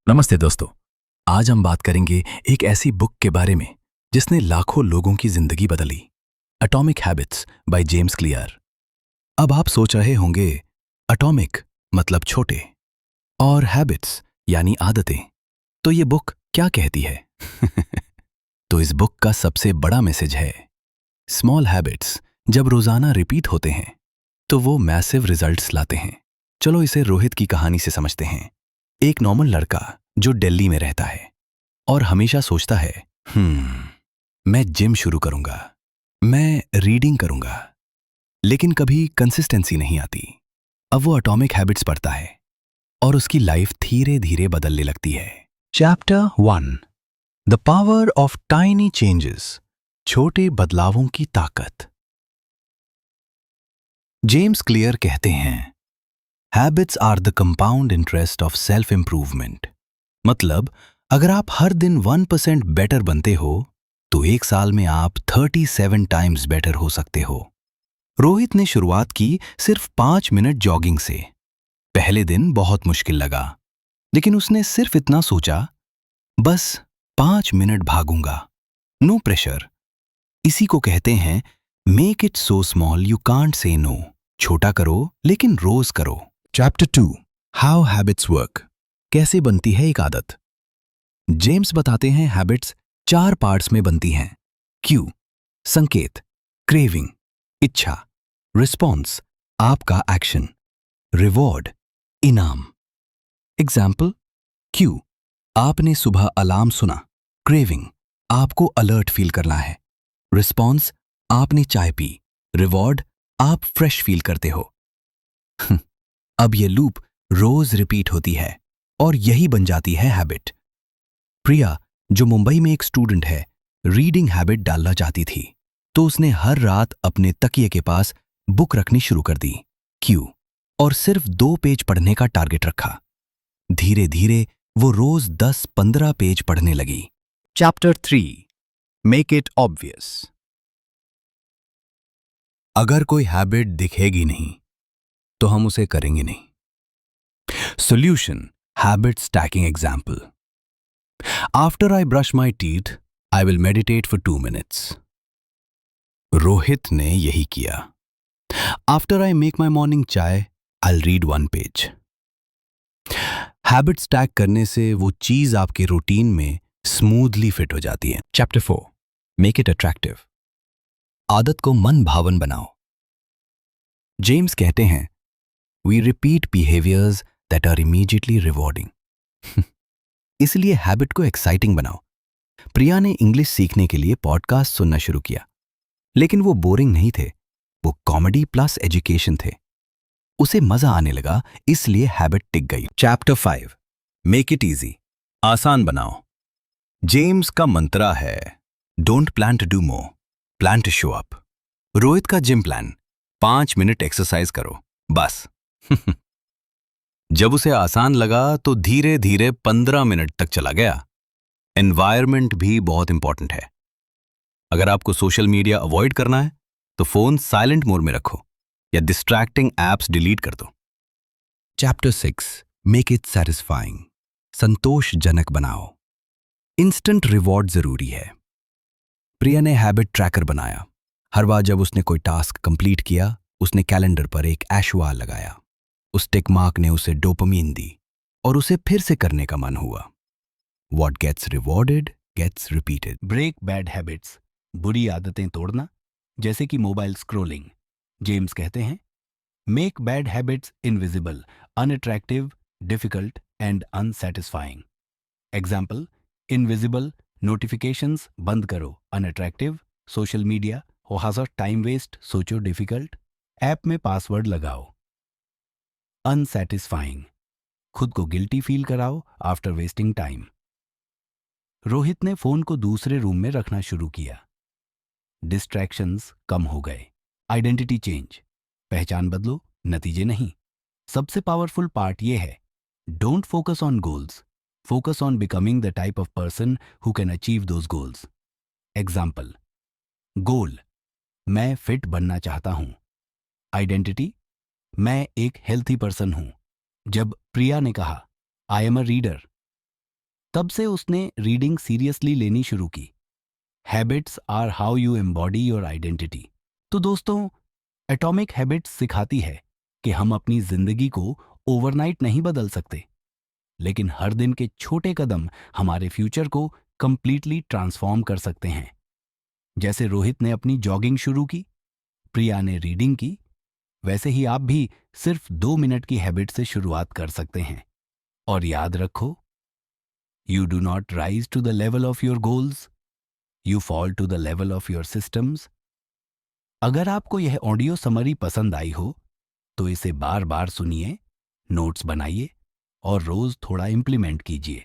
नमस्ते दोस्तों। आज हम बात करेंगे एक ऐसी बुक के बारे में जिसने लाखों लोगों की जिंदगी बदली। Atomic habits by James clear. अब आप सोच रहे होंगे, एटॉमिक मतलब छोटे और हैबिट्स यानी आदतें, तो ये बुक क्या कहती है? तो इस बुक का सबसे बड़ा मैसेज है, स्मॉल हैबिट्स जब रोजाना रिपीट होते हैं तो वो मैसिव रिजल्ट्स लाते हैं। चलो इसे रोहित की कहानी से समझते हैं। एक नॉर्मल लड़का जो दिल्ली में रहता है और हमेशा सोचता है, मैं जिम शुरू करूंगा, मैं रीडिंग करूंगा, लेकिन कभी कंसिस्टेंसी नहीं आती। अब वो एटॉमिक हैबिट्स पढ़ता है और उसकी लाइफ धीरे धीरे बदलने लगती है। Chapter 1, the power of tiny changes, छोटे बदलावों की ताकत। जेम्स क्लियर कहते हैं, habits are the compound interest of self improvement. मतलब अगर आप हर दिन 1% बेटर बनते हो तो एक साल में आप 37 टाइम्स बेटर हो सकते हो। रोहित ने शुरुआत की सिर्फ 5 मिनट जॉगिंग से। पहले दिन बहुत मुश्किल लगा, लेकिन उसने सिर्फ इतना सोचा, बस 5 मिनट भागूंगा, नो प्रेशर। इसी को कहते हैं make it so small you can't say no. छोटा करो लेकिन रोज करो। चैप्टर 2, हाउ हैबिट्स वर्क, कैसे बनती है एक आदत। जेम्स बताते हैं हैबिट्स 4 पार्ट्स में बनती हैं। क्यू संकेत, क्रेविंग इच्छा, रिस्पॉन्स आपका एक्शन, रिवॉर्ड इनाम। एग्जाम्पल, क्यू आपने सुबह अलार्म सुना, क्रेविंग आपको अलर्ट फील करना है, रिस्पॉन्स आपने चाय पी, रिवॉर्ड आप फ्रेश फील करते हो। अब ये लूप रोज रिपीट होती है और यही बन जाती है हैबिट। प्रिया जो मुंबई में एक स्टूडेंट है, रीडिंग हैबिट डालना चाहती थी, तो उसने हर रात अपने तकिए के पास बुक रखनी शुरू कर दी, क्यू, और सिर्फ 2 पेज पढ़ने का टारगेट रखा। धीरे धीरे वो रोज 10-15 पेज पढ़ने लगी। Chapter 3, make it obvious. अगर कोई हैबिट दिखेगी नहीं तो हम उसे करेंगे नहीं। Solution, habit stacking example. After I brush my teeth I will meditate for 2 minutes. Rohit ने यही किया। After I make my morning chai I will read 1 page. Habit stack करने से वो चीज आपके रूटीन में स्मूथली फिट हो जाती है। चैप्टर 4, मेक इट अट्रैक्टिव, आदत को मन भावन बनाओ। जेम्स कहते हैं, we repeat behaviours that are immediately rewarding. इसलिए हैबिट को एक्साइटिंग बनाओ। प्रिया ने इंग्लिश सीखने के लिए पॉडकास्ट सुनना शुरू किया, लेकिन वो बोरिंग नहीं थे, वो कॉमेडी प्लस एजुकेशन थे। उसे मजा आने लगा, इसलिए हैबिट टिक गई। चैप्टर 5, मेक इट इजी, आसान बनाओ। जेम्स का मंत्रा है, don't plan to do more, plan to show up. Rohit का जिम प्लान, 5 मिनट एक्सरसाइज करो, बस। जब उसे आसान लगा तो धीरे धीरे 15 मिनट तक चला गया। एनवायरनमेंट भी बहुत इंपॉर्टेंट है। अगर आपको सोशल मीडिया अवॉइड करना है तो फोन साइलेंट मोड में रखो या डिस्ट्रैक्टिंग एप्स डिलीट कर दो। चैप्टर 6, मेक इट सैटिस्फाइंग, संतोषजनक बनाओ। इंस्टेंट रिवॉर्ड जरूरी है। प्रिया ने हैबिट ट्रैकर बनाया। हर बार जब उसने कोई टास्क कंप्लीट किया, उसने कैलेंडर पर एक ऐशवार लगाया। उस टिक मार्क ने उसे डोपामीन दी और उसे फिर से करने का मन हुआ। What gets rewarded gets repeated. Break bad habits, बुरी आदतें तोड़ना, जैसे कि मोबाइल स्क्रोलिंग। जेम्स कहते हैं, make bad habits invisible, unattractive, difficult and unsatisfying. Example, invisible, notifications बंद करो, अनअट्रैक्टिव, सोशल मीडिया हो सा टाइम वेस्ट, सोचो डिफिकल्ट, ऐप में पासवर्ड लगाओ। अनसेटिस्फाइंग, खुद को गिल्टी फील कराओ आफ्टर वेस्टिंग टाइम। रोहित ने फोन को दूसरे रूम में रखना शुरू किया। डिस्ट्रैक्शंस कम हो गए। आइडेंटिटी चेंज, पहचान बदलो, नतीजे नहीं। सबसे पावरफुल पार्ट ये है, don't focus on goals, focus on becoming the type of person who can achieve those goals. Example, goal, मैं फिट बनना चाहता हूं। आइडेंटिटी, मैं एक हेल्थी पर्सन हूं। जब प्रिया ने कहा, आई एम अ रीडर, तब से उसने रीडिंग सीरियसली लेनी शुरू की। Habits are how you embody your identity. तो दोस्तों, एटॉमिक हैबिट्स सिखाती है कि हम अपनी जिंदगी को ओवरनाइट नहीं बदल सकते, लेकिन हर दिन के छोटे कदम हमारे फ्यूचर को कंप्लीटली ट्रांसफॉर्म कर सकते हैं। जैसे रोहित ने अपनी जॉगिंग शुरू की, प्रिया ने रीडिंग की, वैसे ही आप भी सिर्फ 2 मिनट की हैबिट से शुरुआत कर सकते हैं। और याद रखो, you do not rise to the level of your goals, you fall to the level of your systems. अगर आपको यह ऑडियो समरी पसंद आई हो तो इसे बार बार सुनिए, नोट्स बनाइए और रोज थोड़ा इंप्लीमेंट कीजिए।